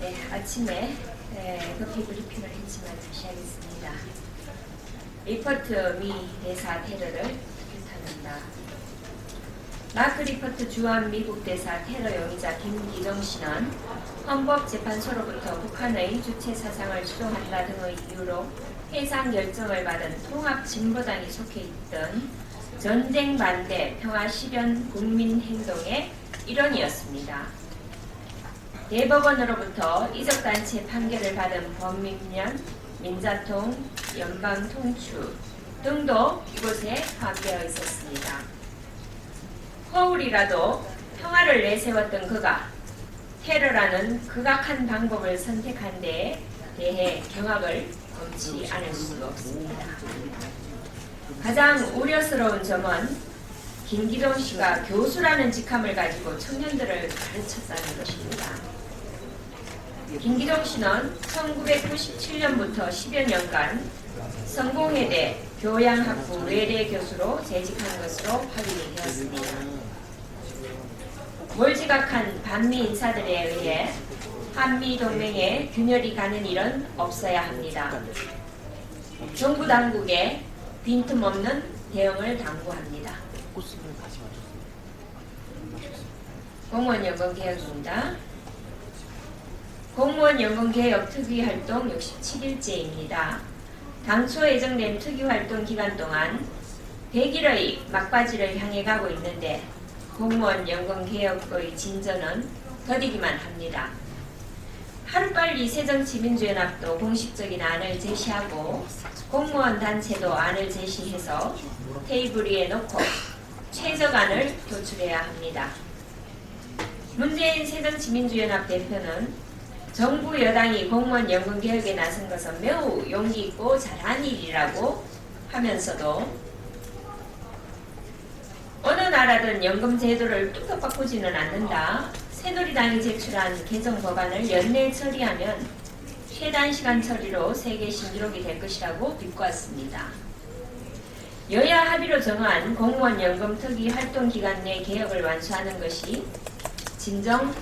네, 아침에 커피 브리핑을 했지만 다시 하겠습니다. 리퍼트 미 대사 테러를 규탄한다. 마크 리퍼트 주한 미국 대사 테러 용의자 김기동 씨는 헌법재판소로부터 북한의 주체 사상을 수용한다 등의 이유로 해상 결정을 받은 통합진보당이 속해 있던 전쟁 반대 평화 실현 국민행동의 일원이었습니다. 대법원으로부터 이적단체 판결을 받은 범민련, 민자통, 연방통추 등도 이곳에 포함되어 있었습니다. 허울이라도 평화를 내세웠던 그가 테러라는 극악한 방법을 선택한 데에 대해 경악을 금치 않을 수가 없습니다. 가장 우려스러운 점은 김기동 씨가 교수라는 직함을 가지고 청년들을 가르쳤다는 것입니다. 김기동 씨는 1997년부터 10여 년간 성공회대 교양학부 외대 교수로 재직한 것으로 확인이 되었습니다. 몰지각한 반미 인사들에 의해 한미동맹에 균열이 가는 일은 없어야 합니다. 정부 당국에 빈틈없는 대응을 당부합니다. 공무원 연금 개혁입니다. 공무원 연금 개혁 특위활동 67일째입니다. 당초 예정된 특위활동 기간 동안 100일의 막바지를 향해 가고 있는데 공무원 연금 개혁의 진전은 더디기만 합니다. 하루빨리 새정치민주연합도 공식적인 안을 제시하고 공무원 단체도 안을 제시해서 테이블 위에 놓고 최저안을 도출해야 합니다. 문재인 새정치민주연합 대표는 정부 여당이 공무원 연금 개혁에 나선 것은 매우 용기 있고 잘한 일이라고 하면서도 어느 나라든 연금 제도를 뚝뚝 바꾸지는 않는다. 새누리당이 제출한 개정 법안을 연내 처리하면 최단시간 처리로 세계 신기록이 될 것이라고 비꼬았습니다. 여야 합의로 정한 공무원 연금 특위 활동 기간 내 개혁을 완수하는 것이 진정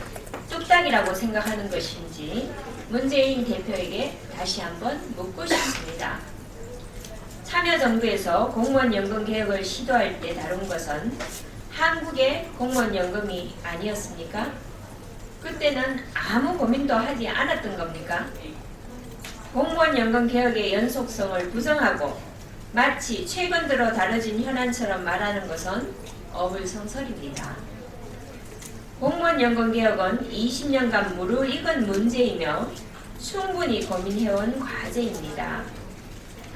뚝딱이라고 생각하는 것인지 문재인 대표에게 다시 한번 묻고 싶습니다. 참여정부에서 공무원 연금 개혁을 시도할 때 다룬 것은 한국의 공무원 연금이 아니었습니까? 그때는 아무 고민도 하지 않았던 겁니까? 공무원 연금 개혁의 연속성을 부정하고 마치 최근 들어 다뤄진 현안처럼 말하는 것은 어불성설입니다. 공무원 연금 개혁은 20년간 무르익은 문제이며 충분히 고민해온 과제입니다.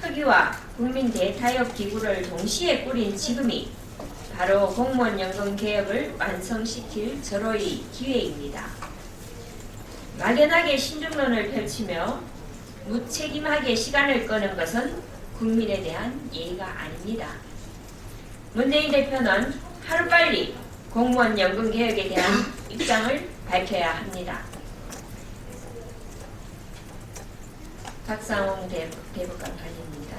특위와 국민 대타협 기구를 동시에 꾸린 지금이 바로 공무원 연금 개혁을 완성시킬 절호의 기회입니다. 막연하게 신중론을 펼치며 무책임하게 시간을 끄는 것은 국민에 대한 예의가 아닙니다. 문재인 대표는 하루빨리 공무원 연금 개혁에 대한 입장을 밝혀야 합니다. 박상홍 대법관 관리입니다.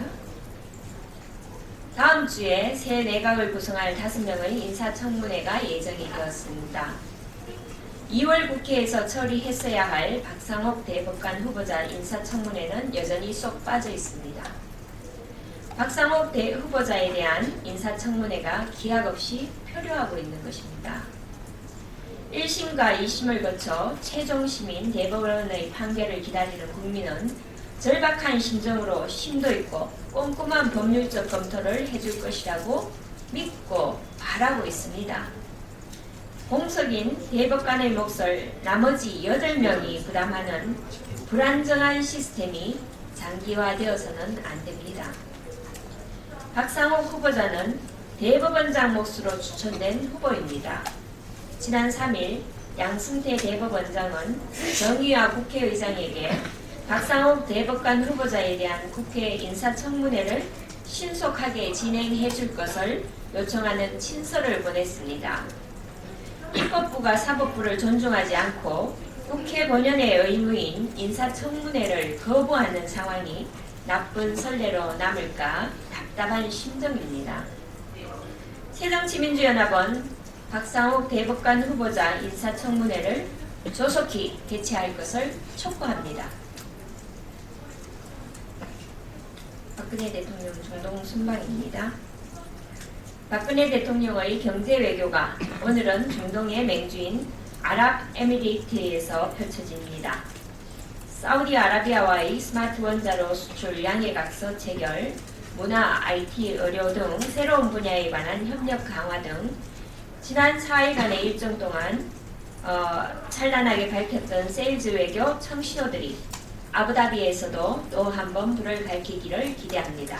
다음 주에 새 내각을 구성할 5명의 인사청문회가 예정이 되었습니다. 2월 국회에서 처리했어야 할 박상옥 대법관 후보자 인사청문회는 여전히 쏙 빠져 있습니다. 박상옥 후보자에 대한 인사청문회가 기약 없이 표류하고 있는 것입니다. 1심과 2심을 거쳐 최종 심인 대법원의 판결을 기다리는 국민은 절박한 심정으로 심도 있고 꼼꼼한 법률적 검토를 해줄 것이라고 믿고 바라고 있습니다. 공석인 대법관의 몫을 나머지 8명이 부담하는 불안정한 시스템이 장기화되어서는 안 됩니다. 박상옥 후보자는 대법원장 몫으로 추천된 후보입니다. 지난 3일 양승태 대법원장은 정의와 국회의장에게 박상옥 대법관 후보자에 대한 국회 인사청문회를 신속하게 진행해 줄 것을 요청하는 친서를 보냈습니다. 입법부가 사법부를 존중하지 않고 국회 본연의 의무인 인사청문회를 거부하는 상황이 나쁜 선례로 남을까 답답한 심정입니다. 새정치민주연합은 박상옥 대법관 후보자 인사청문회를 조속히 개최할 것을 촉구합니다. 박근혜 대통령 중동 순방입니다. 박근혜 대통령의 경제 외교가 오늘은 중동의 맹주인 아랍에미리트에서 펼쳐집니다. 사우디아라비아와의 스마트 원자로 수출 양해각서 체결, 문화, IT, 의료 등 새로운 분야에 관한 협력 강화 등 지난 4일간의 일정 동안 찬란하게 밝혔던 세일즈 외교 청신호들이 아부다비에서도 또 한 번 불을 밝히기를 기대합니다.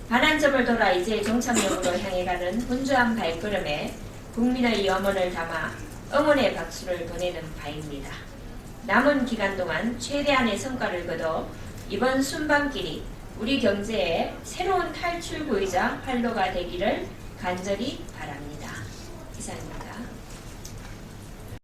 반환점을 돌아 이제 종착역으로 향해 가는 분주한 발걸음에 국민의 염원을 담아 응원의 박수를 보내는 바입니다. 남은 기간 동안 최대한의 성과를 거둬 이번 순방길이 우리 경제의 새로운 탈출구이자 활로가 되기를 간절히 바랍니다. 이상입니다.